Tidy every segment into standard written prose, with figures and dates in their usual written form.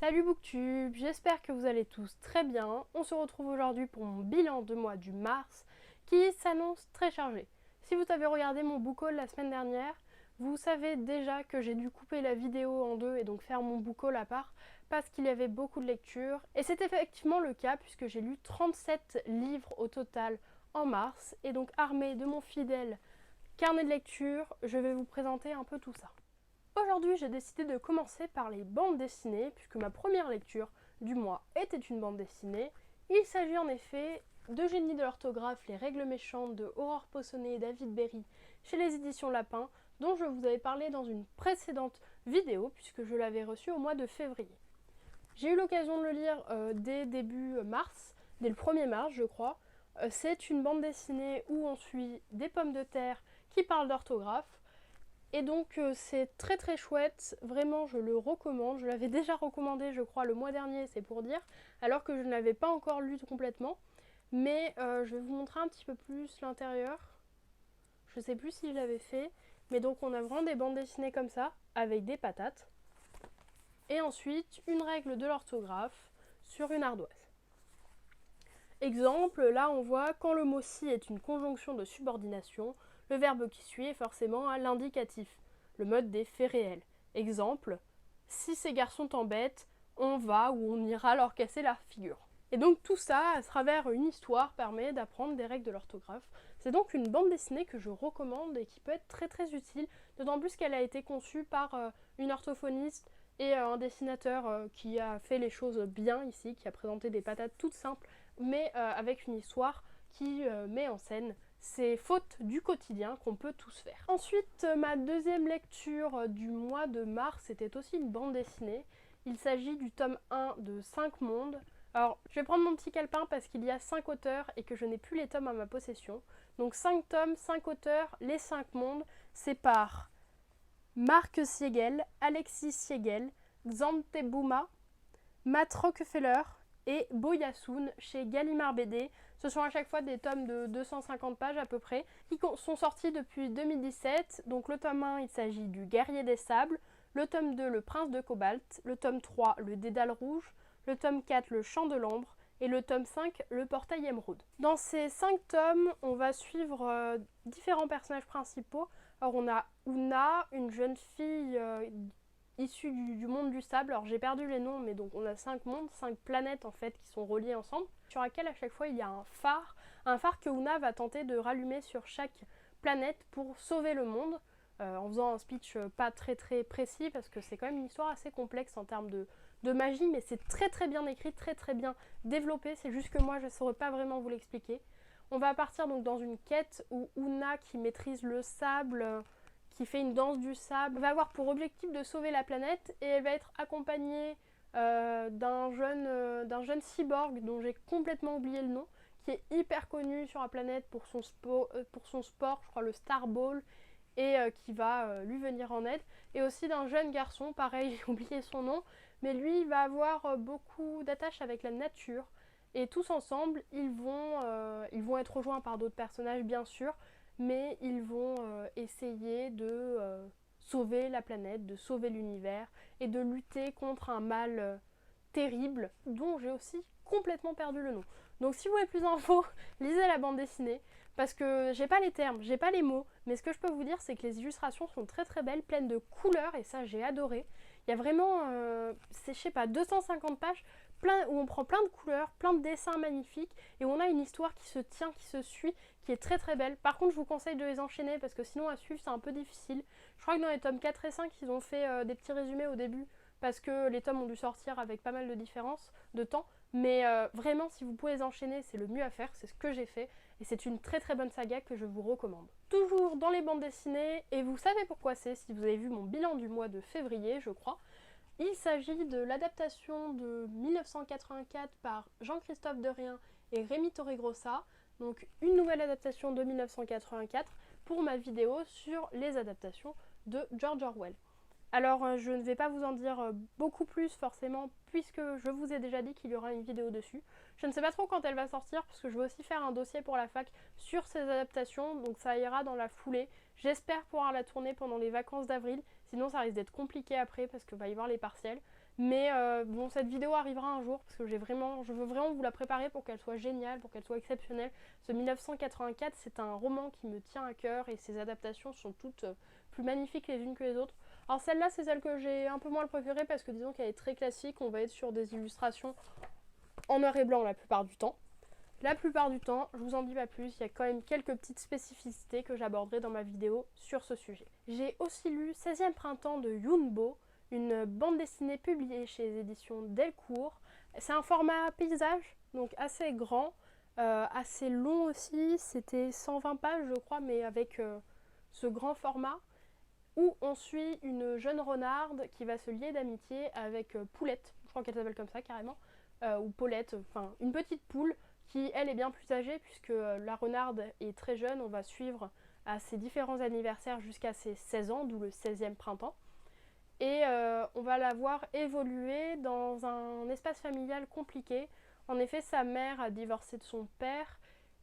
Salut Booktube, j'espère que vous allez tous très bien. On se retrouve aujourd'hui pour mon bilan de mois du mars qui s'annonce très chargé. Si vous avez regardé mon book haul la semaine dernière, vous savez déjà que j'ai dû couper la vidéo en deux et donc faire mon book haul à part parce qu'il y avait beaucoup de lectures. Et c'est effectivement le cas puisque j'ai lu 37 livres au total en mars et donc armée de mon fidèle carnet de lecture, je vais vous présenter un peu tout ça. Aujourd'hui, j'ai décidé de commencer par les bandes dessinées, puisque ma première lecture du mois était une bande dessinée. Il s'agit en effet de Génie de l'orthographe, les règles méchantes de Aurore Possonnet et David Berry chez les éditions Lapin, dont je vous avais parlé dans une précédente vidéo, puisque je l'avais reçu au mois de février. J'ai eu l'occasion de le lire dès début mars, dès le 1er mars je crois. C'est une bande dessinée où on suit des pommes de terre qui parlent d'orthographe. Et donc c'est très très chouette, vraiment je le recommande, je l'avais déjà recommandé je crois le mois dernier, c'est pour dire, alors que je ne l'avais pas encore lu complètement, mais je vais vous montrer un petit peu plus l'intérieur, je sais plus si je l'avais fait, mais donc on a vraiment des bandes dessinées comme ça, avec des patates, et ensuite une règle de l'orthographe sur une ardoise. Exemple, là on voit quand le mot si est une conjonction de subordination, le verbe qui suit est forcément à l'indicatif, le mode des faits réels. Exemple, si ces garçons t'embêtent, on va ou on ira leur casser la figure. Et donc tout ça, à travers une histoire, permet d'apprendre des règles de l'orthographe. C'est donc une bande dessinée que je recommande et qui peut être très très utile, d'autant plus qu'elle a été conçue par une orthophoniste et un dessinateur qui a fait les choses bien ici, qui a présenté des patates toutes simples, mais avec une histoire qui met en scène ces fautes du quotidien qu'on peut tous faire. Ensuite, ma deuxième lecture du mois de mars était aussi une bande dessinée. Il s'agit du tome 1 de 5 mondes. Alors, je vais prendre mon petit calepin parce qu'il y a 5 auteurs et que je n'ai plus les tomes à ma possession. Donc 5 tomes, 5 auteurs, les 5 mondes, c'est par Mark Siegel, Alexis Siegel, Xante Bouma, Matt Rockefeller et Boyasoun chez Gallimard BD. Ce sont à chaque fois des tomes de 250 pages à peu près, qui sont sortis depuis 2017. Donc le tome 1, il s'agit du Guerrier des Sables, le tome 2, le Prince de Cobalt, le tome 3, le Dédale Rouge, le tome 4, le Chant de l'Ambre, et le tome 5, le Portail Émeraude. Dans ces 5 tomes, on va suivre différents personnages principaux. Alors on a Una, une jeune fille issue du monde du sable. Alors j'ai perdu les noms, mais donc on a 5 mondes, 5 planètes en fait qui sont reliées ensemble, sur laquelle à chaque fois il y a un phare que Una va tenter de rallumer sur chaque planète pour sauver le monde, en faisant un speech pas très très précis parce que c'est quand même une histoire assez complexe en termes de magie, mais c'est très très bien écrit, très très bien développé, c'est juste que moi je ne saurais pas vraiment vous l'expliquer. On va partir donc dans une quête où Una, qui maîtrise le sable, qui fait une danse du sable, va avoir pour objectif de sauver la planète et elle va être accompagnée d'un jeune cyborg dont j'ai complètement oublié le nom, qui est hyper connu sur la planète pour son sport, je crois le Starball, et qui va lui venir en aide, et aussi d'un jeune garçon, pareil j'ai oublié son nom, mais lui il va avoir beaucoup d'attaches avec la nature, et tous ensemble ils vont être rejoints par d'autres personnages bien sûr, mais ils vont essayer de sauver la planète, de sauver l'univers et de lutter contre un mal terrible dont j'ai aussi complètement perdu le nom. Donc si vous voulez plus d'infos, lisez la bande dessinée parce que j'ai pas les termes, j'ai pas les mots, mais ce que je peux vous dire c'est que les illustrations sont très très belles, pleines de couleurs et ça j'ai adoré. Il y a vraiment, c'est je sais pas, 250 pages où on prend plein de couleurs, plein de dessins magnifiques et où on a une histoire qui se tient, qui se suit, qui est très très belle. Par contre je vous conseille de les enchaîner parce que sinon à suivre c'est un peu difficile. Je crois que dans les tomes 4 et 5 ils ont fait des petits résumés au début parce que les tomes ont dû sortir avec pas mal de différences de temps, mais vraiment si vous pouvez les enchaîner c'est le mieux à faire, c'est ce que j'ai fait et c'est une très très bonne saga que je vous recommande. Toujours dans les bandes dessinées, et vous savez pourquoi c'est si vous avez vu mon bilan du mois de février je crois, il s'agit de l'adaptation de 1984 par Jean-Christophe Derrien et Rémi Torregrossa, donc une nouvelle adaptation de 1984 pour ma vidéo sur les adaptations de George Orwell. Alors je ne vais pas vous en dire beaucoup plus forcément puisque je vous ai déjà dit qu'il y aura une vidéo dessus. Je ne sais pas trop quand elle va sortir parce que je vais aussi faire un dossier pour la fac sur ces adaptations, donc ça ira dans la foulée. J'espère pouvoir la tourner pendant les vacances d'avril, sinon ça risque d'être compliqué après parce qu'il va y avoir les partiels. Mais bon, cette vidéo arrivera un jour parce que je veux vraiment vous la préparer pour qu'elle soit géniale, pour qu'elle soit exceptionnelle. Ce 1984, c'est un roman qui me tient à cœur et ses adaptations sont toutes plus magnifiques les unes que les autres. Alors celle-là, c'est celle que j'ai un peu moins préférée parce que disons qu'elle est très classique. On va être sur des illustrations en noir et blanc la plupart du temps. La plupart du temps, je vous en dis pas plus, il y a quand même quelques petites spécificités que j'aborderai dans ma vidéo sur ce sujet. J'ai aussi lu 16e printemps de Yunbo, une bande dessinée publiée chez les éditions Delcourt. C'est un format paysage, donc assez grand, assez long aussi, c'était 120 pages je crois, mais avec ce grand format, où on suit une jeune renarde qui va se lier d'amitié avec Poulette, je crois qu'elle s'appelle comme ça carrément, ou Paulette, enfin une petite poule qui elle est bien plus âgée puisque la renarde est très jeune, on va suivre à ses différents anniversaires jusqu'à ses 16 ans, d'où le 16e printemps. Et on va la voir évoluer dans un espace familial compliqué. En effet, sa mère a divorcé de son père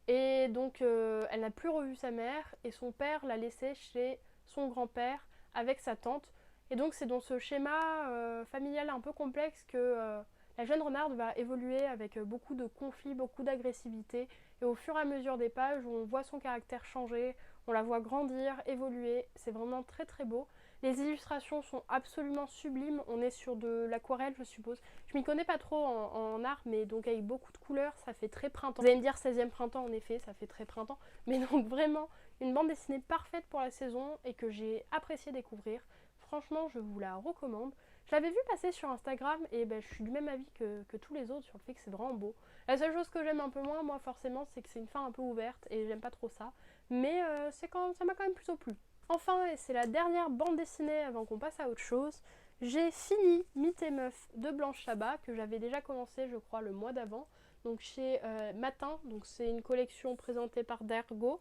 et donc elle n'a plus revu sa mère et son père l'a laissée chez son grand-père avec sa tante. Et donc c'est dans ce schéma familial un peu complexe que la jeune renarde va évoluer avec beaucoup de conflits, beaucoup d'agressivité. Et au fur et à mesure des pages, on voit son caractère changer, on la voit grandir, évoluer. C'est vraiment très très beau. Les illustrations sont absolument sublimes. On est sur de l'aquarelle, je suppose. Je m'y connais pas trop en art, mais donc avec beaucoup de couleurs, ça fait très printemps. Vous allez me dire 16e printemps, en effet, ça fait très printemps. Mais donc vraiment, une bande dessinée parfaite pour la saison et que j'ai apprécié découvrir. Franchement, je vous la recommande. Je l'avais vu passer sur Instagram et ben, je suis du même avis que tous les autres sur le fait que c'est vraiment beau. La seule chose que j'aime un peu moins, moi, forcément, c'est que c'est une fin un peu ouverte et j'aime pas trop ça. Mais ça m'a quand même plutôt plu. Enfin, et c'est la dernière bande dessinée avant qu'on passe à autre chose, j'ai fini Mythe et Meuf de Blanche Chabat, que j'avais déjà commencé, je crois, le mois d'avant, donc chez Matin. Donc c'est une collection présentée par Dergo,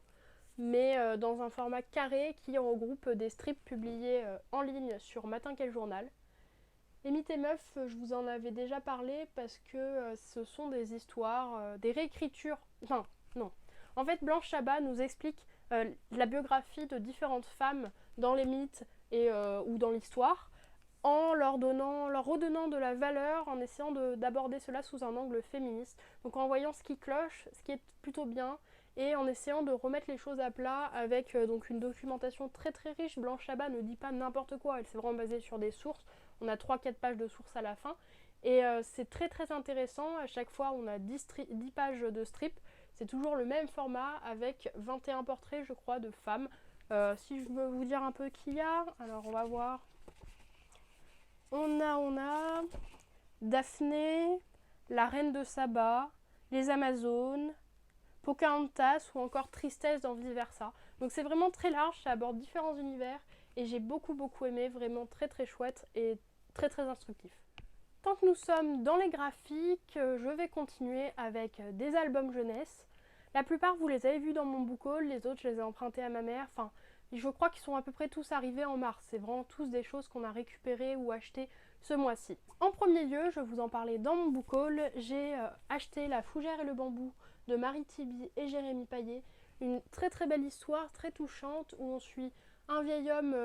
mais dans un format carré qui regroupe des strips publiés en ligne sur Matin Quel Journal. Et Mythe et Meuf, je vous en avais déjà parlé parce que ce sont des histoires, des réécritures. Enfin, non. En fait, Blanche Chabat nous explique la biographie de différentes femmes dans les mythes ou dans l'histoire en leur redonnant de la valeur, en essayant d'aborder cela sous un angle féministe. Donc en voyant ce qui cloche, ce qui est plutôt bien, et en essayant de remettre les choses à plat avec donc une documentation très très riche. Blanche Chabat ne dit pas n'importe quoi, elle s'est vraiment basée sur des sources. On a 3-4 pages de sources à la fin. Et c'est très très intéressant. À chaque fois, on a 10 pages de strip. C'est toujours le même format avec 21 portraits, je crois, de femmes. Si je veux vous dire un peu qui y a, alors on va voir. On a Daphné, la reine de Saba, les Amazones, Pocahontas ou encore Tristesse dans Vice Versa. Donc c'est vraiment très large, ça aborde différents univers et j'ai beaucoup aimé, vraiment très très chouette et très très instructif. Tant que nous sommes dans les graphiques, je vais continuer avec des albums jeunesse. La plupart vous les avez vus dans mon book haul, les autres je les ai empruntés à ma mère. Enfin, je crois qu'ils sont à peu près tous arrivés en mars. C'est vraiment tous des choses qu'on a récupérées ou achetées ce mois-ci. En premier lieu, je vais vous en parler dans mon book haul. J'ai acheté La Fougère et le bambou de Marie Tiby et Jérémy Payet. Une très très belle histoire, très touchante, où on suit un vieil homme,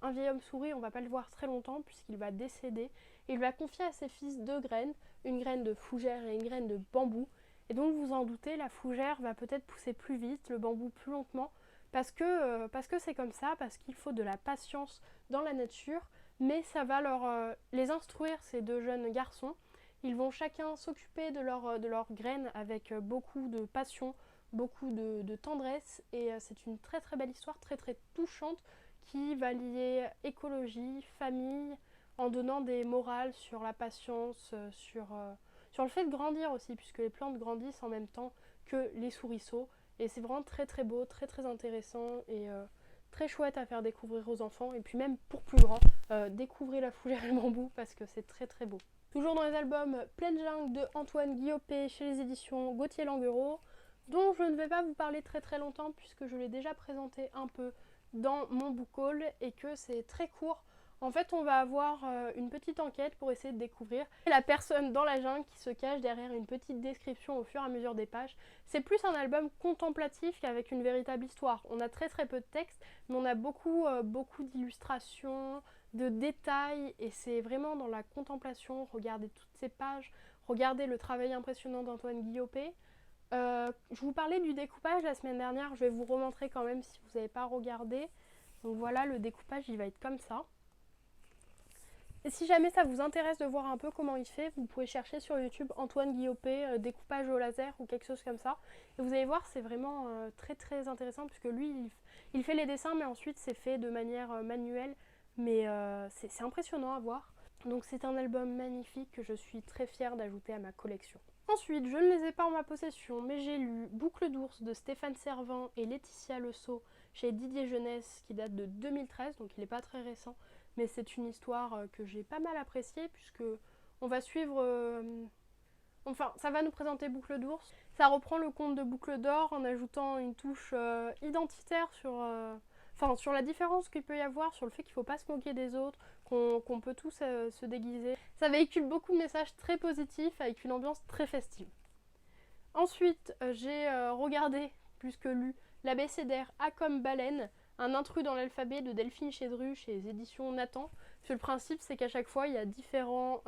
un vieil homme souris, on va pas le voir très longtemps puisqu'il va décéder. Il va confier à ses fils 2 graines, une graine de fougère et une graine de bambou. Et donc vous en doutez, la fougère va peut-être pousser plus vite, le bambou plus lentement, parce que c'est comme ça, parce qu'il faut de la patience dans la nature, mais ça va les instruire, ces 2 jeunes garçons. Ils vont chacun s'occuper de leurs graines avec beaucoup de passion, beaucoup de tendresse, et c'est une très très belle histoire, très très touchante, qui va lier écologie, famille, en donnant des morales sur la patience, sur le fait de grandir aussi, puisque les plantes grandissent en même temps que les souriceaux. Et c'est vraiment très très beau, très très intéressant et très chouette à faire découvrir aux enfants. Et puis même pour plus grands, découvrez La Fougère et le bambou parce que c'est très très beau. Toujours dans les albums Pleine Jungle de Antoine Guillopé chez les éditions Gauthier Languereau, dont je ne vais pas vous parler très très longtemps puisque je l'ai déjà présenté un peu dans mon book haul et que c'est très court. En fait, on va avoir une petite enquête pour essayer de découvrir la personne dans la jungle qui se cache derrière une petite description au fur et à mesure des pages. C'est plus un album contemplatif qu'avec une véritable histoire. On a très très peu de texte, mais on a beaucoup d'illustrations, de détails et c'est vraiment dans la contemplation. Regardez toutes ces pages, regardez le travail impressionnant d'Antoine Guillaupe. Je vous parlais du découpage la semaine dernière, je vais vous remontrer quand même si vous n'avez pas regardé. Donc voilà, le découpage il va être comme ça. Et si jamais ça vous intéresse de voir un peu comment il fait, vous pouvez chercher sur YouTube Antoine Guillaupe découpage au laser ou quelque chose comme ça. Et vous allez voir, c'est vraiment très très intéressant puisque lui, il fait les dessins mais ensuite c'est fait de manière manuelle. Mais c'est impressionnant à voir. Donc c'est un album magnifique que je suis très fière d'ajouter à ma collection. Ensuite, je ne les ai pas en ma possession, mais j'ai lu Boucle d'ours de Stéphane Servan et Laetitia Le Sceau chez Didier Jeunesse qui date de 2013, donc il n'est pas très récent, mais c'est une histoire que j'ai pas mal appréciée puisque on va suivre... Enfin, ça va nous présenter Boucle d'ours. Ça reprend le conte de Boucle d'or en ajoutant une touche identitaire sur la différence qu'il peut y avoir, sur le fait qu'il ne faut pas se moquer des autres, qu'on peut tous se déguiser. Ça véhicule beaucoup de messages très positifs avec une ambiance très festive. Ensuite, j'ai regardé, plus que lu, l'abécédaire A comme baleine, un intrus dans l'alphabet de Delphine Chédru chez les éditions Nathan. Parce que le principe, c'est qu'à chaque fois, il y a différents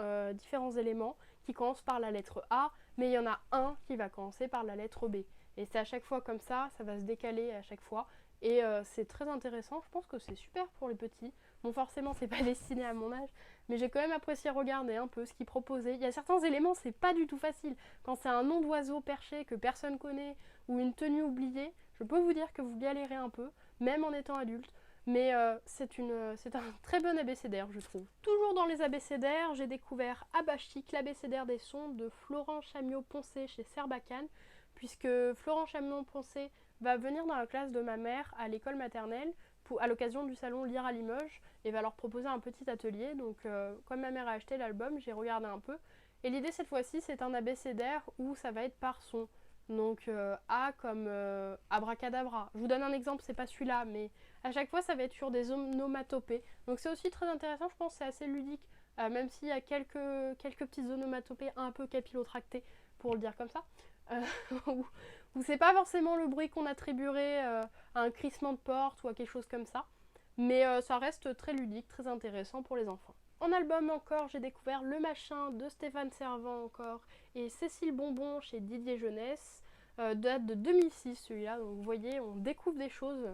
éléments qui commencent par la lettre A, mais il y en a un qui va commencer par la lettre B. Et c'est à chaque fois comme ça va se décaler à chaque fois. Et c'est très intéressant, je pense que c'est super pour les petits. Bon, forcément, c'est pas destiné à mon âge, mais j'ai quand même apprécié regarder un peu ce qu'ils proposaient. Il y a certains éléments, c'est pas du tout facile. Quand c'est un nom d'oiseau perché que personne connaît ou une tenue oubliée, je peux vous dire que vous galérez un peu, même en étant adulte. Mais c'est un très bon abécédaire, je trouve. Toujours dans les abécédaires, j'ai découvert Abachik, l'abécédaire des sons de Florent Chamiot-Poncé chez Serbacane, puisque Florent Chamiot-Poncé va venir dans la classe de ma mère à l'école maternelle à l'occasion du salon Lire à Limoges et va leur proposer un petit atelier. Donc comme ma mère a acheté l'album, j'ai regardé un peu. Et l'idée cette fois-ci, c'est un abécédaire où ça va être par son. Donc A comme abracadabra. Je vous donne un exemple, c'est pas celui-là, mais à chaque fois ça va être sur des onomatopées. Donc c'est aussi très intéressant, je pense, c'est assez ludique, même s'il y a quelques petites onomatopées un peu capillotractées, pour le dire comme ça. Où c'est pas forcément le bruit qu'on attribuerait à un crissement de porte ou à quelque chose comme ça, mais ça reste très ludique, très intéressant pour les enfants. En album encore, j'ai découvert Le Machin de Stéphane Servan encore et Cécile Bonbon chez Didier Jeunesse, date de 2006 celui-là, donc vous voyez, on découvre des choses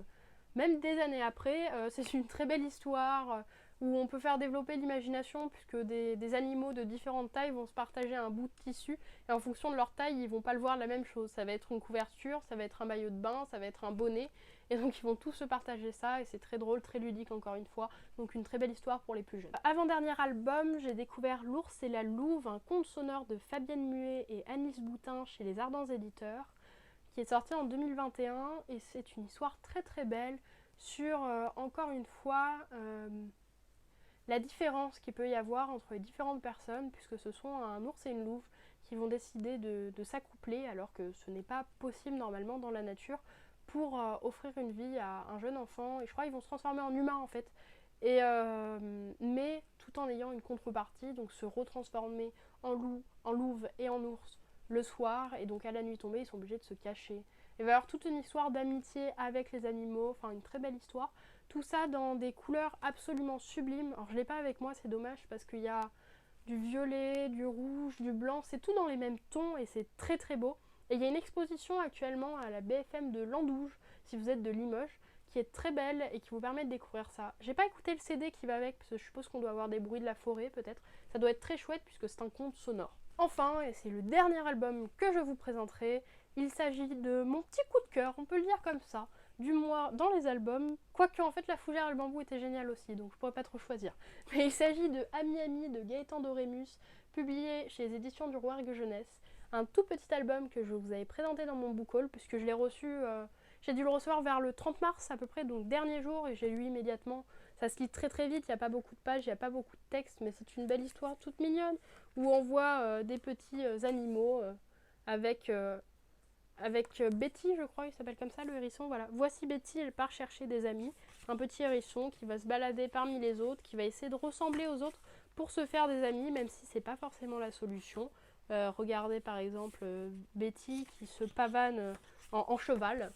même des années après. C'est une très belle histoire où on peut faire développer l'imagination puisque des animaux de différentes tailles vont se partager un bout de tissu et en fonction de leur taille ils vont pas le voir la même chose. Ça va être une couverture, ça va être un maillot de bain, ça va être un bonnet et donc ils vont tous se partager ça et c'est très drôle, très ludique encore une fois, donc une très belle histoire pour les plus jeunes. Avant-dernier album, j'ai découvert L'Ours et la Louve, un conte sonore de Fabienne Muet et Anis Boutin chez les Ardents Éditeurs, qui est sorti en 2021 et c'est une histoire très très belle sur encore une fois la différence qu'il peut y avoir entre les différentes personnes puisque ce sont un ours et une louve qui vont décider de s'accoupler alors que ce n'est pas possible normalement dans la nature pour offrir une vie à un jeune enfant et je crois qu'ils vont se transformer en humains en fait et, mais tout en ayant une contrepartie, donc se retransformer en loup, en louve et en ours le soir et donc à la nuit tombée ils sont obligés de se cacher. Il va y avoir toute une histoire d'amitié avec les animaux, enfin une très belle histoire. Tout ça dans des couleurs absolument sublimes. Alors je l'ai pas avec moi, c'est dommage parce qu'il y a du violet, du rouge, du blanc, c'est tout dans les mêmes tons et c'est très très beau. Et il y a une exposition actuellement à la BFM de Landouge, si vous êtes de Limoges, qui est très belle et qui vous permet de découvrir ça. J'ai pas écouté le CD qui va avec parce que je suppose qu'on doit avoir des bruits de la forêt peut-être. Ça doit être très chouette puisque c'est un conte sonore. Enfin, et c'est le dernier album que je vous présenterai, il s'agit de mon petit coup de cœur, on peut le dire comme ça, du mois dans les albums, quoique en fait La Fougère et le bambou était génial aussi, donc je pourrais pas trop choisir. Mais il s'agit de Ami Ami de Gaëtan Dorémus, publié chez les éditions du Rouergue Jeunesse, un tout petit album que je vous avais présenté dans mon book haul, puisque je l'ai reçu, j'ai dû le recevoir vers le 30 mars à peu près, donc dernier jour, et j'ai lu immédiatement. Ça se lit très très vite, il n'y a pas beaucoup de pages, il n'y a pas beaucoup de texte, mais c'est une belle histoire toute mignonne, où on voit des petits animaux avec Betty, je crois, il s'appelle comme ça, le hérisson, voilà. Voici Betty, elle part chercher des amis, un petit hérisson qui va se balader parmi les autres, qui va essayer de ressembler aux autres pour se faire des amis, même si c'est pas forcément la solution. Regardez par exemple Betty qui se pavane en cheval.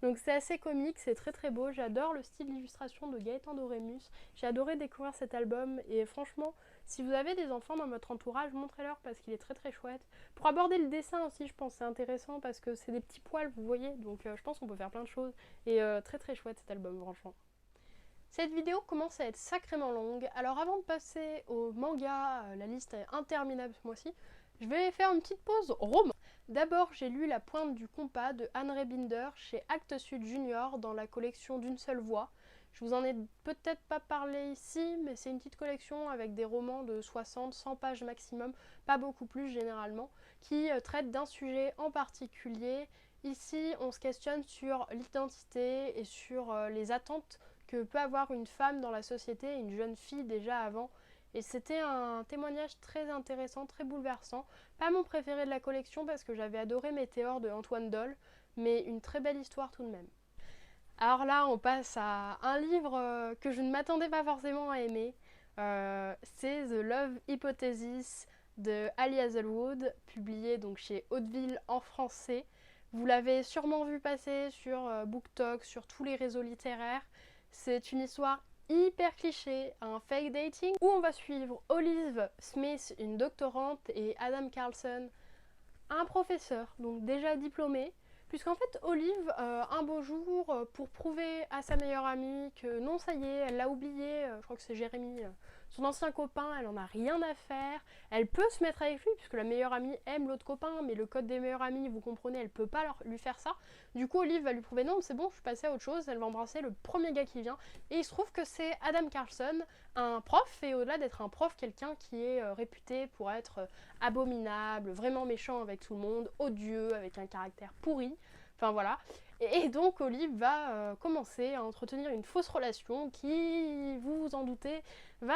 Donc c'est assez comique, c'est très très beau. J'adore le style d'illustration de Gaëtan Dorémus. J'ai adoré découvrir cet album et franchement, si vous avez des enfants dans votre entourage, montrez-leur parce qu'il est très très chouette. Pour aborder le dessin aussi, je pense que c'est intéressant parce que c'est des petits poils, vous voyez, donc je pense qu'on peut faire plein de choses. Et très très chouette cet album, franchement. Cette vidéo commence à être sacrément longue, alors avant de passer au manga, la liste est interminable ce mois-ci, je vais faire une petite pause roman. D'abord, j'ai lu La Pointe du Compas de Anne Binder chez Actes Sud Junior dans la collection D'une seule voix. Je vous en ai peut-être pas parlé ici, mais c'est une petite collection avec des romans de 60-100 pages maximum, pas beaucoup plus généralement, qui traite d'un sujet en particulier. Ici, on se questionne sur l'identité et sur les attentes que peut avoir une femme dans la société, une jeune fille déjà avant. Et c'était un témoignage très intéressant, très bouleversant. Pas mon préféré de la collection parce que j'avais adoré Météore de Antoine Dolle, mais une très belle histoire tout de même. Alors là, on passe à un livre que je ne m'attendais pas forcément à aimer. C'est The Love Hypothesis de Ali Hazelwood, publié donc chez Hauteville en français. Vous l'avez sûrement vu passer sur BookTok, sur tous les réseaux littéraires. C'est une histoire hyper cliché, un fake dating, où on va suivre Olive Smith, une doctorante, et Adam Carlson, un professeur, donc déjà diplômé, puisqu'en fait Olive, un beau jour, pour prouver à sa meilleure amie que non ça y est, elle l'a oublié, je crois que c'est Jérémy, son ancien copain, elle en a rien à faire, elle peut se mettre avec lui, puisque la meilleure amie aime l'autre copain, mais le code des meilleurs amis, vous comprenez, elle peut pas lui faire ça. Du coup Olive va lui prouver non, c'est bon, je suis passée à autre chose, elle va embrasser le premier gars qui vient, et il se trouve que c'est Adam Carlson, un prof, et au-delà d'être un prof, quelqu'un qui est réputé pour être abominable, vraiment méchant avec tout le monde, odieux, avec un caractère pourri. Enfin voilà. Et donc Olive va commencer à entretenir une fausse relation qui, vous vous en doutez, va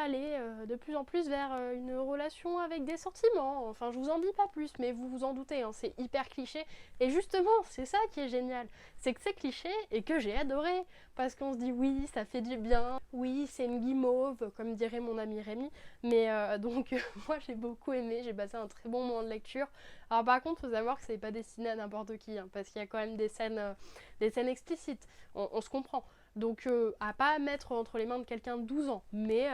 aller de plus en plus vers une relation avec des sentiments. Enfin, je vous en dis pas plus, mais vous vous en doutez, hein, c'est hyper cliché. Et justement, c'est ça qui est génial. C'est que c'est cliché et que j'ai adoré. Parce qu'on se dit oui, ça fait du bien. Oui, c'est une guimauve, comme dirait mon ami Rémi. Mais donc, moi j'ai beaucoup aimé, j'ai passé un très bon moment de lecture. Alors par contre, il faut savoir que c'est pas destiné à n'importe qui, hein, parce qu'il y a quand même des scènes explicites, on se comprend. Donc à pas mettre entre les mains de quelqu'un de 12 ans. Mais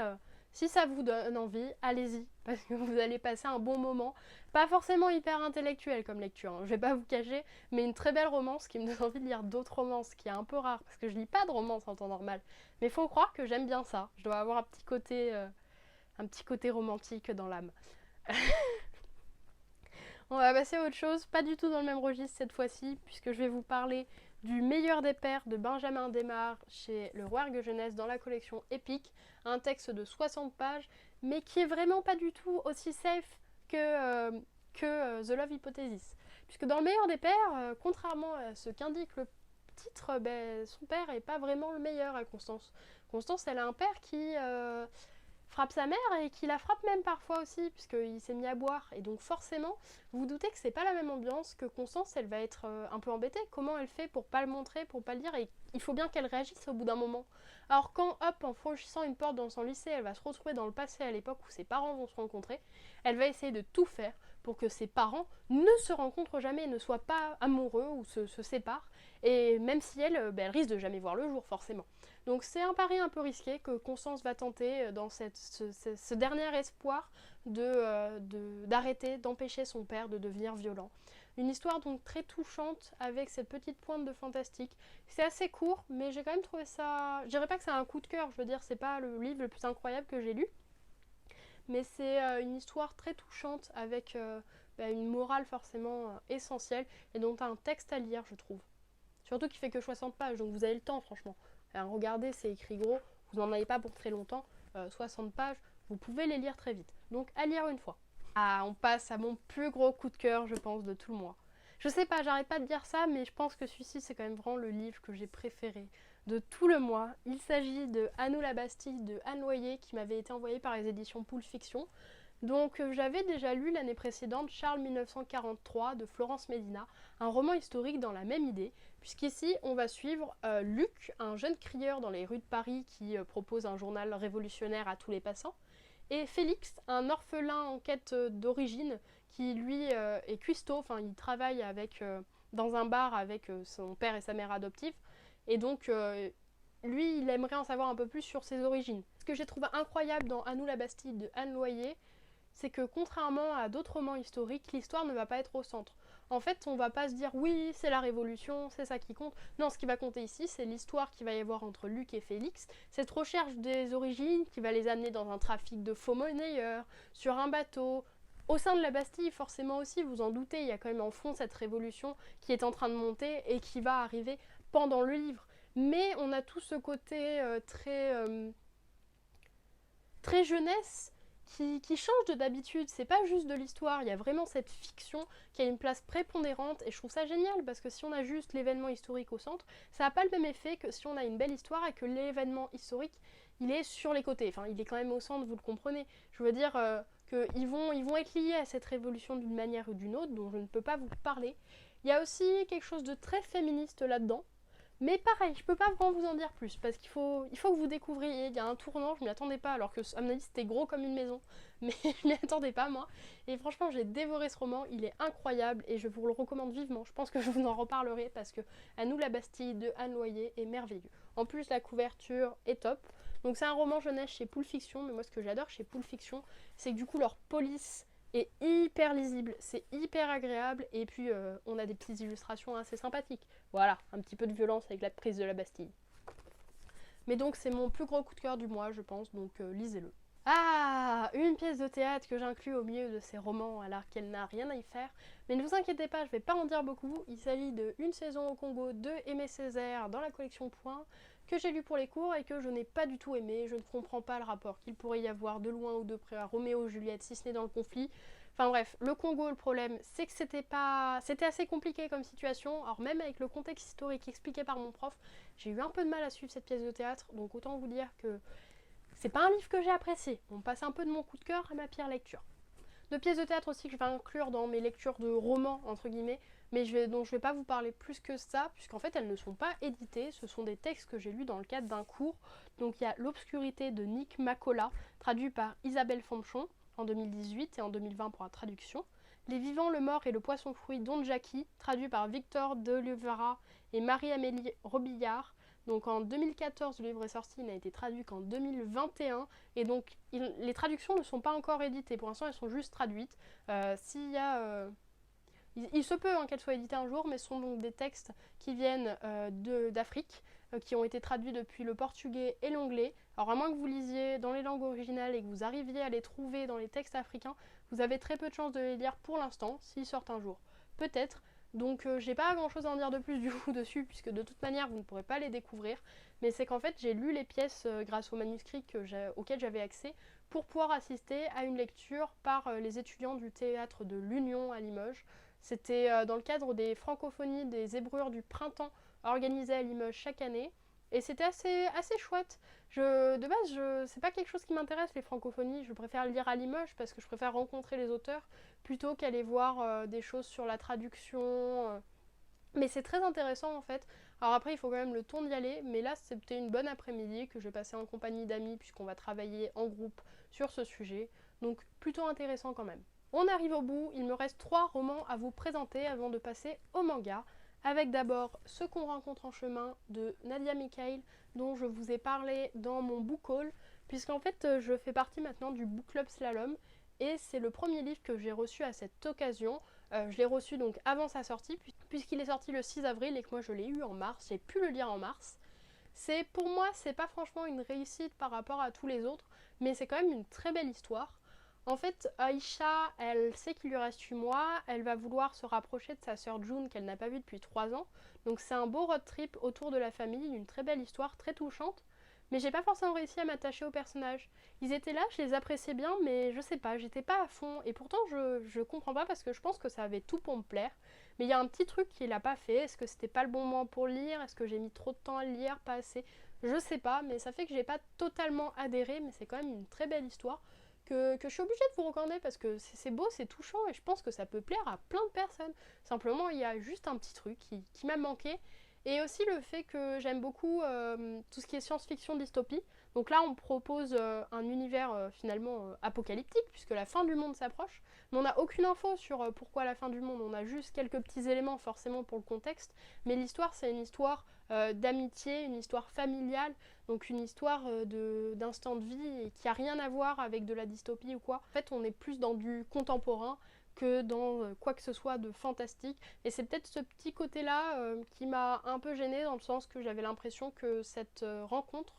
si ça vous donne envie, allez-y, parce que vous allez passer un bon moment. Pas forcément hyper intellectuel comme lecture, hein, je vais pas vous cacher, mais une très belle romance qui me donne envie de lire d'autres romances, ce qui est un peu rare, parce que je lis pas de romance en temps normal. Mais faut croire que j'aime bien ça, je dois avoir un petit côté romantique dans l'âme. On va passer à autre chose, pas du tout dans le même registre cette fois-ci, puisque je vais vous parler du Meilleur des pères de Benjamin Desmar chez le Rouergue Jeunesse dans la collection Épique, un texte de 60 pages, mais qui est vraiment pas du tout aussi safe que The Love Hypothesis. Puisque dans le Meilleur des pères, contrairement à ce qu'indique le titre, son père est pas vraiment le meilleur à Constance. Constance, elle a un père qui frappe sa mère et qui la frappe même parfois aussi, puisqu'il s'est mis à boire. Et donc forcément, vous vous doutez que c'est pas la même ambiance, que Constance, elle va être un peu embêtée. Comment elle fait pour pas le montrer, pour pas le dire, et il faut bien qu'elle réagisse au bout d'un moment. Alors quand, hop, en franchissant une porte dans son lycée, elle va se retrouver dans le passé à l'époque où ses parents vont se rencontrer, elle va essayer de tout faire pour que ses parents ne se rencontrent jamais, ne soient pas amoureux ou se séparent, et même si elle risque de jamais voir le jour, forcément. Donc c'est un pari un peu risqué que Constance va tenter dans ce dernier espoir d'arrêter, d'empêcher son père de devenir violent. Une histoire donc très touchante avec cette petite pointe de fantastique. C'est assez court, mais j'ai quand même trouvé ça... Je dirais pas que c'est un coup de cœur, je veux dire, c'est pas le livre le plus incroyable que j'ai lu, mais c'est une histoire très touchante avec une morale forcément essentielle et donc un texte à lire, je trouve. Surtout qu'il fait que 60 pages, donc vous avez le temps, franchement. Alors, regardez, c'est écrit gros, vous n'en avez pas pour très longtemps, 60 pages, vous pouvez les lire très vite. Donc, à lire une fois. Ah, on passe à mon plus gros coup de cœur, je pense, de tout le mois. Je sais pas, j'arrête pas de dire ça, mais je pense que celui-ci, c'est quand même vraiment le livre que j'ai préféré de tout le mois. Il s'agit de Annou la Bastille de Anne Loyer, qui m'avait été envoyé par les éditions Poule Fiction. Donc j'avais déjà lu l'année précédente Charles 1943 de Florence Médina, un roman historique dans la même idée, puisqu'ici on va suivre Luc, un jeune crieur dans les rues de Paris qui propose un journal révolutionnaire à tous les passants, et Félix, un orphelin en quête d'origine qui lui est cuistot, enfin il travaille avec dans un bar avec son père et sa mère adoptive. Et donc, lui, il aimerait en savoir un peu plus sur ses origines. Ce que j'ai trouvé incroyable dans À nous la Bastille de Anne Loyer, c'est que contrairement à d'autres romans historiques, l'histoire ne va pas être au centre. En fait, on va pas se dire oui, c'est la Révolution, c'est ça qui compte. Non, ce qui va compter ici, c'est l'histoire qu'il va y avoir entre Luc et Félix, cette recherche des origines qui va les amener dans un trafic de faux monnayeurs, sur un bateau. Au sein de la Bastille, forcément aussi, vous en doutez, il y a quand même en fond cette révolution qui est en train de monter et qui va arriver pendant le livre. Mais on a tout ce côté très jeunesse qui change de d'habitude. C'est pas juste de l'histoire, il y a vraiment cette fiction qui a une place prépondérante et je trouve ça génial parce que si on a juste l'événement historique au centre, ça n'a pas le même effet que si on a une belle histoire et que l'événement historique il est sur les côtés. Enfin, il est quand même au centre, vous le comprenez. Je veux dire qu'ils vont être liés à cette révolution d'une manière ou d'une autre dont je ne peux pas vous parler. Il y a aussi quelque chose de très féministe là-dedans. Mais pareil, je peux pas vraiment vous en dire plus parce il faut que vous découvriez. Il y a un tournant, je m'y attendais pas alors que à mon avis c'était gros comme une maison, mais je m'y attendais pas moi. Et franchement, j'ai dévoré ce roman, il est incroyable et je vous le recommande vivement. Je pense que je vous en reparlerai parce que À nous la Bastille de Anne Loyer est merveilleux. En plus, la couverture est top. Donc c'est un roman jeunesse chez Pool Fiction, mais moi ce que j'adore chez Pool Fiction, c'est que du coup leur police est hyper lisible, c'est hyper agréable et puis on a des petites illustrations assez sympathiques. Voilà, un petit peu de violence avec la prise de la Bastille. Mais donc c'est mon plus gros coup de cœur du mois je pense, donc lisez-le. Ah, une pièce de théâtre que j'inclus au milieu de ces romans alors qu'elle n'a rien à y faire. Mais ne vous inquiétez pas, je vais pas en dire beaucoup. Il s'agit de Une saison au Congo de Aimé Césaire dans la collection Point, que j'ai lu pour les cours et que je n'ai pas du tout aimé. Je ne comprends pas le rapport qu'il pourrait y avoir de loin ou de près à Roméo et Juliette, si ce n'est dans le conflit. Enfin bref, le Congo, le problème, c'est que c'était assez compliqué comme situation. Alors même avec le contexte historique expliqué par mon prof, j'ai eu un peu de mal à suivre cette pièce de théâtre. Donc autant vous dire que c'est pas un livre que j'ai apprécié. On passe un peu de mon coup de cœur à ma pire lecture. De pièces de théâtre aussi que je vais inclure dans mes lectures de romans, entre guillemets, mais dont je vais pas vous parler plus que ça, puisqu'en fait elles ne sont pas éditées, ce sont des textes que j'ai lus dans le cadre d'un cours. Donc il y a L'Obscurité de Nick Macola, traduit par Isabelle Fonchon en 2018 et en 2020 pour la traduction. Les Vivants, le Mort et le Poisson-Fruit Don Jackie, traduit par Victor de Oliveira et Marie-Amélie Robillard. Donc en 2014, le livre est sorti, il n'a été traduit qu'en 2021. Et donc les traductions ne sont pas encore éditées. Pour l'instant, elles sont juste traduites. Il se peut qu'elles soient éditées un jour, mais ce sont donc des textes qui viennent d'Afrique, qui ont été traduits depuis le portugais et l'anglais. Alors à moins que vous lisiez dans les langues originales et que vous arriviez à les trouver dans les textes africains, vous avez très peu de chances de les lire pour l'instant, s'ils sortent un jour. Peut-être. Donc j'ai pas grand chose à en dire de plus du coup dessus, puisque de toute manière vous ne pourrez pas les découvrir. Mais c'est qu'en fait j'ai lu les pièces grâce aux manuscrits auxquels j'avais accès pour pouvoir assister à une lecture par les étudiants du théâtre de l'Union à Limoges. C'était dans le cadre des francophonies des zébrures du printemps organisées à Limoges chaque année. Et c'était assez chouette. De base, c'est pas quelque chose qui m'intéresse, les francophonies. Je préfère lire à Limoges parce que je préfère rencontrer les auteurs plutôt qu'aller voir des choses sur la traduction. Mais c'est très intéressant en fait. Alors après, il faut quand même le temps d'y aller. Mais là, c'était une bonne après-midi que je vais passer en compagnie d'amis puisqu'on va travailler en groupe sur ce sujet. Donc plutôt intéressant quand même. On arrive au bout, il me reste 3 romans à vous présenter avant de passer au manga, avec d'abord Ce qu'on rencontre en chemin de Nadia Mikhail, dont je vous ai parlé dans mon book haul, puisqu'en fait je fais partie maintenant du book club Slalom, et c'est le premier livre que j'ai reçu à cette occasion. Je l'ai reçu donc avant sa sortie, puisqu'il est sorti le 6 avril et que moi je l'ai eu en mars, j'ai pu le lire en mars. Pour moi, c'est pas franchement une réussite par rapport à tous les autres, mais c'est quand même une très belle histoire. En fait, Aïcha, elle sait qu'il lui reste 8 mois, elle va vouloir se rapprocher de sa sœur June qu'elle n'a pas vue depuis 3 ans. Donc c'est un beau road trip autour de la famille, une très belle histoire, très touchante. Mais j'ai pas forcément réussi à m'attacher aux personnages. Ils étaient là, je les appréciais bien, mais je sais pas, j'étais pas à fond. Et pourtant, je comprends pas parce que je pense que ça avait tout pour me plaire. Mais il y a un petit truc qu'il a pas fait. Est-ce que c'était pas le bon moment pour le lire? Est-ce que j'ai mis trop de temps à le lire? Pas assez? Je sais pas, mais ça fait que j'ai pas totalement adhéré, mais c'est quand même une très belle histoire que je suis obligée de vous recommander parce que c'est beau, c'est touchant et je pense que ça peut plaire à plein de personnes. Simplement, il y a juste un petit truc qui m'a manqué. Et aussi le fait que j'aime beaucoup tout ce qui est science-fiction dystopie. Donc là, on propose un univers finalement apocalyptique, puisque la fin du monde s'approche. mais on n'a aucune info sur pourquoi la fin du monde. On a juste quelques petits éléments forcément pour le contexte, mais l'histoire c'est une histoire d'amitié, une histoire familiale, donc une histoire d'instant de vie et qui a rien à voir avec de la dystopie ou quoi. En fait on est plus dans du contemporain que dans quoi que ce soit de fantastique, et c'est peut-être ce petit côté là qui m'a un peu gênée, dans le sens que j'avais l'impression que cette rencontre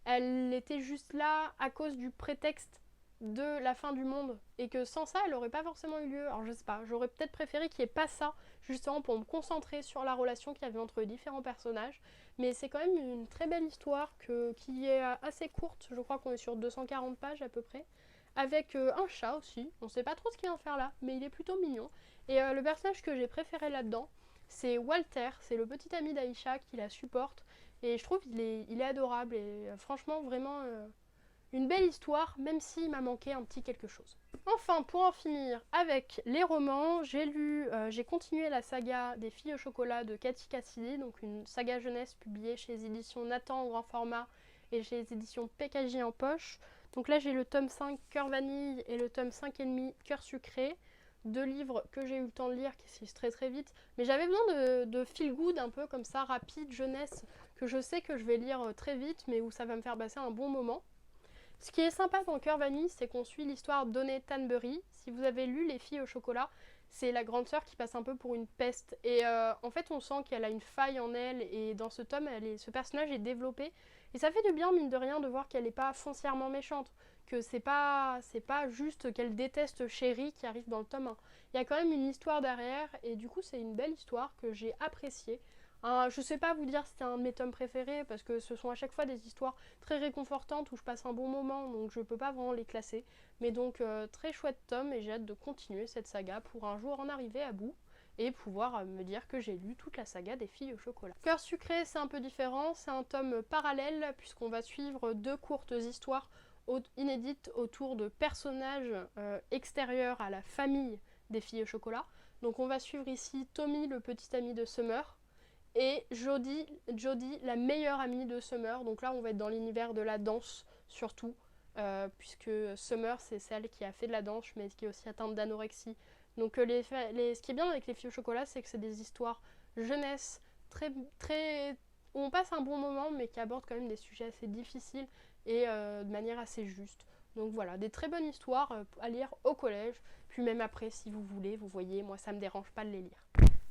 elle était juste là à cause du prétexte de la fin du monde, et que sans ça elle aurait pas forcément eu lieu. Alors je sais pas, j'aurais peut-être préféré qu'il n'y ait pas ça, justement pour me concentrer sur la relation qu'il y avait entre les différents personnages, mais c'est quand même une très belle histoire qui est assez courte, je crois qu'on est sur 240 pages à peu près, avec un chat aussi, on sait pas trop ce qu'il vient faire là, mais il est plutôt mignon, et le personnage que j'ai préféré là-dedans, c'est Walter, c'est le petit ami d'Aïcha qui la supporte, et je trouve qu'il est adorable, et franchement vraiment une belle histoire, même s'il m'a manqué un petit quelque chose. Enfin, pour en finir avec les romans, j'ai continué la saga des filles au chocolat de Cathy Cassidy, donc une saga jeunesse publiée chez les éditions Nathan en grand format et chez les éditions PKJ en poche. Donc là j'ai le tome 5 Cœur Vanille et le tome 5 et demi Cœur Sucré, deux livres que j'ai eu le temps de lire qui se lisent très très vite, mais j'avais besoin de feel good un peu comme ça, rapide, jeunesse, que je sais que je vais lire très vite mais où ça va me faire passer un bon moment. Ce qui est sympa dans Cœur Vanille, c'est qu'on suit l'histoire d'Oney Tanbury. Si vous avez lu Les filles au chocolat, c'est la grande sœur qui passe un peu pour une peste. Et en fait, on sent qu'elle a une faille en elle, et dans ce tome, ce personnage est développé. Et ça fait du bien, mine de rien, de voir qu'elle n'est pas foncièrement méchante. Que c'est pas juste qu'elle déteste Chéri qui arrive dans le tome 1. Il y a quand même une histoire derrière, et du coup, c'est une belle histoire que j'ai appréciée. Je sais pas vous dire si c'est un de mes tomes préférés, parce que ce sont à chaque fois des histoires très réconfortantes où je passe un bon moment, donc je peux pas vraiment les classer. Mais donc très chouette tome, et j'ai hâte de continuer cette saga pour un jour en arriver à bout et pouvoir me dire que j'ai lu toute la saga des filles au chocolat. Cœur sucré, c'est un peu différent, c'est un tome parallèle puisqu'on va suivre deux courtes histoires inédites autour de personnages extérieurs à la famille des filles au chocolat. Donc on va suivre ici Tommy, le petit ami de Summer, et Jodie, la meilleure amie de Summer. Donc là, on va être dans l'univers de la danse surtout, puisque Summer, c'est celle qui a fait de la danse, mais qui est aussi atteinte d'anorexie. Donc ce qui est bien avec les filles au chocolat, c'est que c'est des histoires jeunesse, où on passe un bon moment, mais qui abordent quand même des sujets assez difficiles et de manière assez juste. Donc voilà, des très bonnes histoires à lire au collège, puis même après si vous voulez, vous voyez, moi ça me dérange pas de les lire.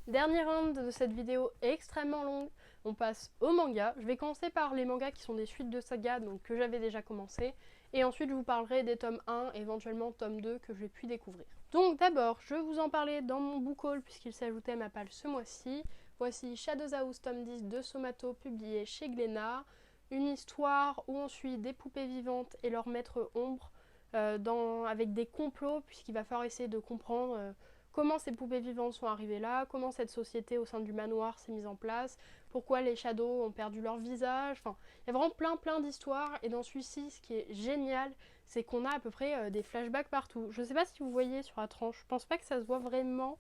Dernier round de cette vidéo extrêmement longue, on passe au manga. Je vais commencer par les mangas qui sont des suites de saga, donc que j'avais déjà commencé, et ensuite je vous parlerai des tomes 1, éventuellement tome 2 que j'ai pu découvrir. Donc d'abord, je vais vous en parler dans mon book haul puisqu'il s'ajoutait à ma palle ce mois-ci. Voici Shadows House tome 10 de Somato, publié chez Glénat, une histoire où on suit des poupées vivantes et leur maître ombre avec des complots, puisqu'il va falloir essayer de comprendre comment ces poupées vivantes sont arrivées là, comment cette société au sein du manoir s'est mise en place, pourquoi les shadows ont perdu leur visage, enfin, il y a vraiment plein d'histoires, et dans celui-ci, ce qui est génial, c'est qu'on a à peu près des flashbacks partout. Je sais pas si vous voyez sur la tranche, je pense pas que ça se voit vraiment,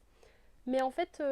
mais en fait,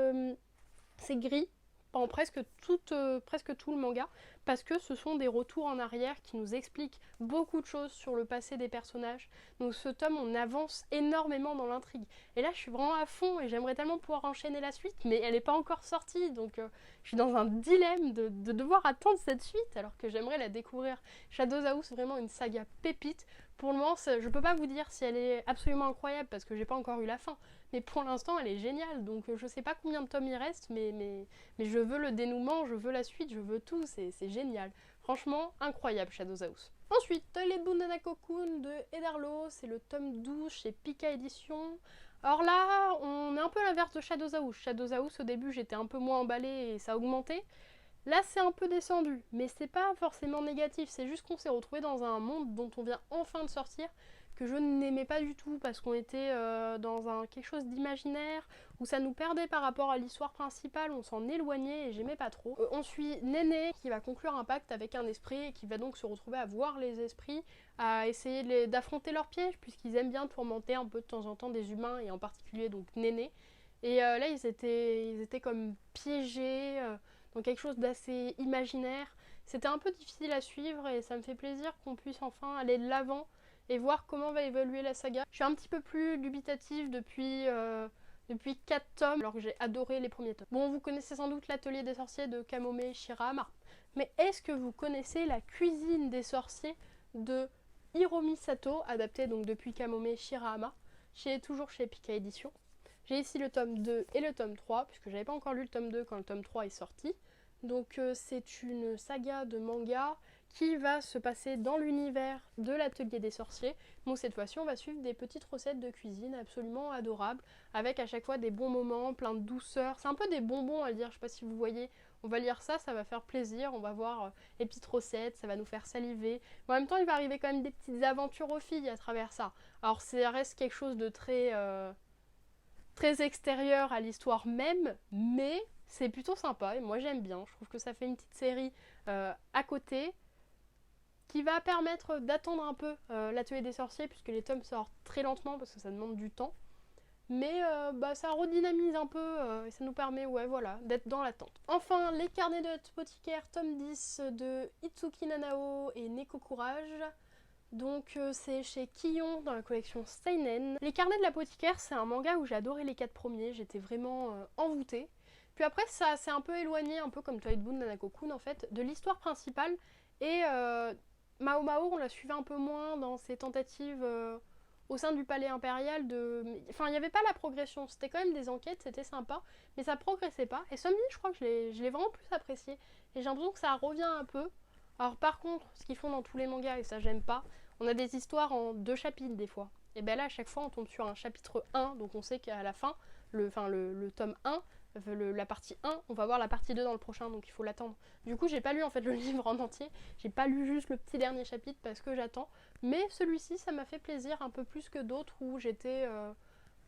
c'est gris pendant presque tout le manga, parce que ce sont des retours en arrière qui nous expliquent beaucoup de choses sur le passé des personnages. Donc ce tome, on avance énormément dans l'intrigue. Et là, je suis vraiment à fond et j'aimerais tellement pouvoir enchaîner la suite, mais elle n'est pas encore sortie, donc je suis dans un dilemme de devoir attendre cette suite, alors que j'aimerais la découvrir. Shadows House, vraiment une saga pépite. Pour le moment, je peux pas vous dire si elle est absolument incroyable, parce que j'ai pas encore eu la fin. Mais pour l'instant, elle est géniale, donc je sais pas combien de tomes il reste, mais je veux le dénouement, je veux la suite, je veux tout, c'est génial. Franchement, incroyable Shadows House. Ensuite, les Bunana Cocoon de Ederlo, c'est le tome 12 chez Pika Édition. Alors là, on est un peu l'inverse de Shadows House. Shadows House, au début, j'étais un peu moins emballée et ça a augmenté. Là, c'est un peu descendu, mais c'est pas forcément négatif, c'est juste qu'on s'est retrouvé dans un monde dont on vient enfin de sortir, que je n'aimais pas du tout, parce qu'on était dans quelque chose d'imaginaire, où ça nous perdait par rapport à l'histoire principale, on s'en éloignait et j'aimais pas trop. On suit Néné qui va conclure un pacte avec un esprit et qui va donc se retrouver à voir les esprits, à essayer d'affronter leurs pièges, puisqu'ils aiment bien tourmenter un peu de temps en temps des humains, et en particulier donc Néné. Et là, ils étaient comme piégés dans quelque chose d'assez imaginaire. C'était un peu difficile à suivre et ça me fait plaisir qu'on puisse enfin aller de l'avant et voir comment va évoluer la saga. Je suis un petit peu plus dubitative depuis 4 tomes, alors que j'ai adoré les premiers tomes. Bon, vous connaissez sans doute l'Atelier des sorciers de Kamome Shirahama, mais est-ce que vous connaissez la Cuisine des sorciers de Hiromi Sato, adapté donc depuis Kamome Shirahama, toujours chez Pika Édition. J'ai ici le tome 2 et le tome 3, puisque j'avais pas encore lu le tome 2 quand le tome 3 est sorti. Donc c'est une saga de manga qui va se passer dans l'univers de l'Atelier des sorciers. Donc cette fois-ci, on va suivre des petites recettes de cuisine absolument adorables, avec à chaque fois des bons moments, plein de douceur. C'est un peu des bonbons à lire, je sais pas si vous voyez. On va lire ça, ça va faire plaisir, on va voir les petites recettes, ça va nous faire saliver. Mais en même temps, il va arriver quand même des petites aventures aux filles à travers ça. Alors ça reste quelque chose de très extérieur à l'histoire même, mais c'est plutôt sympa et moi j'aime bien. Je trouve que ça fait une petite série à côté qui va permettre d'attendre un peu l'Atelier des sorciers, puisque les tomes sortent très lentement parce que ça demande du temps. Mais ça redynamise un peu et ça nous permet voilà, d'être dans l'attente. Enfin, les carnets de l'apothicaire, tome 10 de Itsuki Nanao et Neko Courage. Donc c'est chez Kion dans la collection Seinen. Les carnets de l'apothicaire, c'est un manga où j'ai adoré les 4 premiers, j'étais vraiment envoûtée. Puis après, ça s'est un peu éloigné, un peu comme Toilet Boon Nanako-kun en fait, de l'histoire principale. Et Mao Mao, on la suivait un peu moins dans ses tentatives au sein du palais impérial de... Enfin, il n'y avait pas la progression, c'était quand même des enquêtes, c'était sympa, mais ça progressait pas. Et Zombie, je crois que je l'ai vraiment plus apprécié. Et j'ai l'impression que ça revient un peu. Alors par contre, ce qu'ils font dans tous les mangas, et ça j'aime pas, on a des histoires en 2 chapitres des fois. Et ben là, à chaque fois, on tombe sur un chapitre 1, donc on sait qu'à la fin, le tome 1, la partie 1, on va voir la partie 2 dans le prochain, donc il faut l'attendre. Du coup, j'ai pas lu en fait le livre en entier, j'ai pas lu juste le petit dernier chapitre parce que j'attends, mais celui-ci, ça m'a fait plaisir un peu plus que d'autres où j'étais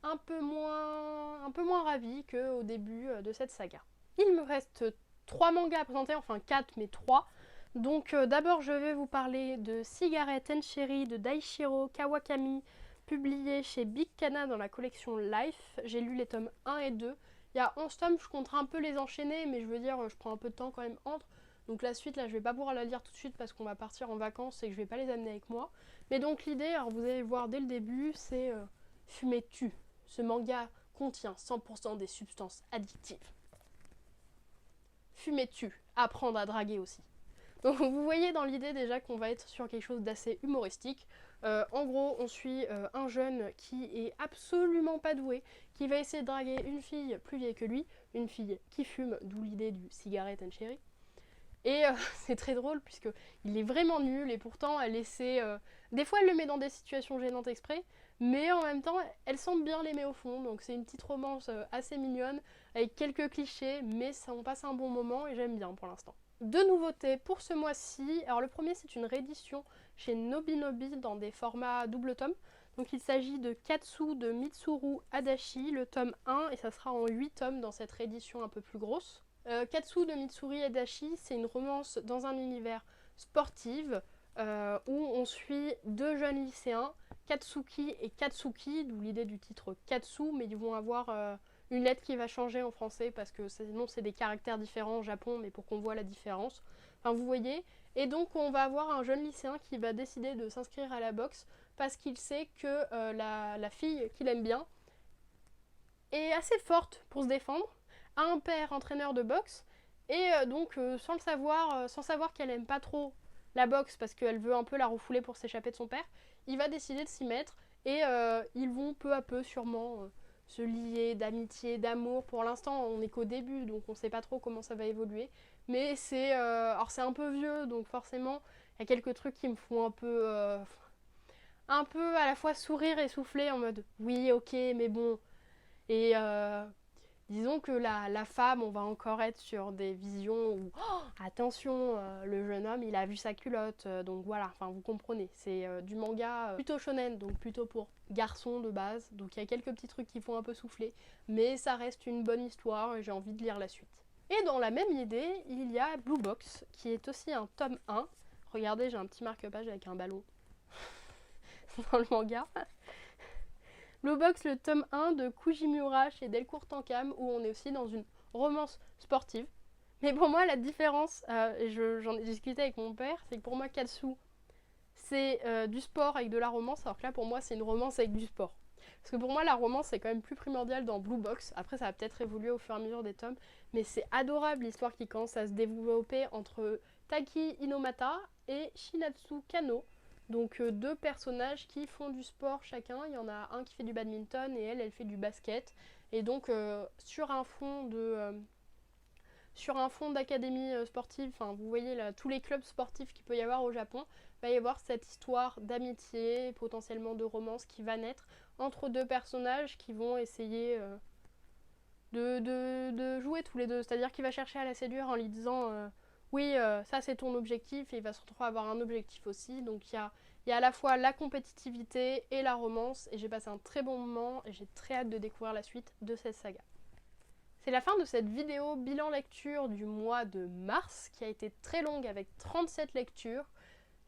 un peu moins ravie qu'au début de cette saga. Il me reste 3 mangas à présenter, enfin 4 mais 3. Donc d'abord je vais vous parler de Cigarette and Cherry de Daishiro Kawakami, publié chez Big Kana dans la collection Life. J'ai lu les tomes 1 et 2. Il y a 11 tomes, je compterai un peu les enchaîner, mais je veux dire, je prends un peu de temps quand même entre. Donc la suite, là, je vais pas pouvoir la lire tout de suite parce qu'on va partir en vacances et que je vais pas les amener avec moi. Mais donc l'idée, alors vous allez voir dès le début, c'est Fumetu. Ce manga contient 100% des substances addictives. Fumetu. Apprendre à draguer aussi. Donc vous voyez dans l'idée déjà qu'on va être sur quelque chose d'assez humoristique. En gros, on suit un jeune qui est absolument pas doué, qui va essayer de draguer une fille plus vieille que lui, une fille qui fume, d'où l'idée du cigarette and cherry. Et c'est très drôle puisque il est vraiment nul et pourtant elle essaie... Des fois elle le met dans des situations gênantes exprès, mais en même temps elle semble bien l'aimer au fond, donc c'est une petite romance assez mignonne, avec quelques clichés, mais on passe un bon moment et j'aime bien pour l'instant. 2 nouveautés pour ce mois-ci. Alors le premier, c'est une réédition chez Nobinobi dans des formats double tome. Donc il s'agit de Katsu de Mitsuru Adachi, le tome 1, et ça sera en 8 tomes dans cette réédition un peu plus grosse. Katsu de Mitsuru Adachi, c'est une romance dans un univers sportif où on suit 2 jeunes lycéens, Katsuki et Katsuki, d'où l'idée du titre Katsu, mais ils vont avoir... une lettre qui va changer en français parce que sinon c'est des caractères différents au Japon, mais pour qu'on voit la différence. Enfin vous voyez. Et donc on va avoir un jeune lycéen qui va décider de s'inscrire à la boxe parce qu'il sait que la fille qu'il aime bien est assez forte pour se défendre, a un père entraîneur de boxe et donc sans savoir qu'elle aime pas trop la boxe parce qu'elle veut un peu la refouler pour s'échapper de son père, il va décider de s'y mettre et ils vont peu à peu sûrement... se lier d'amitié, d'amour. Pour l'instant, on n'est qu'au début, donc on ne sait pas trop comment ça va évoluer. Mais alors c'est un peu vieux, donc forcément, il y a quelques trucs qui me font un peu à la fois sourire et souffler en mode oui, ok, mais bon. Et disons que la femme, on va encore être sur des visions où oh, attention, le jeune homme, il a vu sa culotte, donc voilà, enfin vous comprenez, c'est du manga plutôt shonen, donc plutôt pour garçons de base, donc il y a quelques petits trucs qui font un peu souffler, mais ça reste une bonne histoire et j'ai envie de lire la suite. Et dans la même idée, il y a Blue Box, qui est aussi un tome 1. Regardez, j'ai un petit marque-page avec un ballon dans le manga. Blue Box, le tome 1 de Kujimura chez Delcourt Tankam, où on est aussi dans une romance sportive. Mais pour moi, la différence, et j'en ai discuté avec mon père, c'est que pour moi, Katsu, c'est du sport avec de la romance, alors que là pour moi c'est une romance avec du sport. Parce que pour moi la romance c'est quand même plus primordial dans Blue Box, après ça va peut-être évoluer au fur et à mesure des tomes, mais c'est adorable l'histoire qui commence à se développer entre Taki Inomata et Shinatsu Kano. Donc deux personnages qui font du sport chacun, il y en a un qui fait du badminton et elle fait du basket. Et donc sur un fond d'académie sportive, enfin vous voyez là, tous les clubs sportifs qu'il peut y avoir au Japon, il va y avoir cette histoire d'amitié, potentiellement de romance qui va naître entre deux personnages qui vont essayer de jouer tous les deux. C'est-à-dire qu'il va chercher à la séduire en lui disant oui, ça c'est ton objectif, et il va se retrouver à avoir un objectif aussi. Donc il y a à la fois la compétitivité et la romance, et j'ai passé un très bon moment et j'ai très hâte de découvrir la suite de cette saga. C'est la fin de cette vidéo bilan lecture du mois de mars, qui a été très longue avec 37 lectures.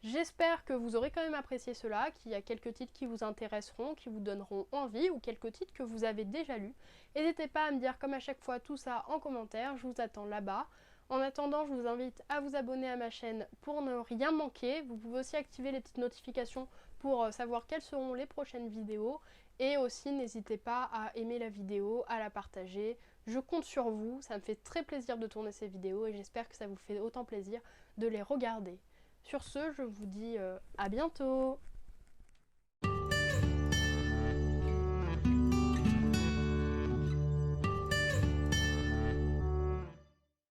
J'espère que vous aurez quand même apprécié cela, qu'il y a quelques titres qui vous intéresseront, qui vous donneront envie, ou quelques titres que vous avez déjà lus. N'hésitez pas à me dire comme à chaque fois tout ça en commentaire, je vous attends là-bas. En attendant, je vous invite à vous abonner à ma chaîne pour ne rien manquer. Vous pouvez aussi activer les petites notifications pour savoir quelles seront les prochaines vidéos. Et aussi, n'hésitez pas à aimer la vidéo, à la partager. Je compte sur vous, ça me fait très plaisir de tourner ces vidéos et j'espère que ça vous fait autant plaisir de les regarder. Sur ce, je vous dis à bientôt!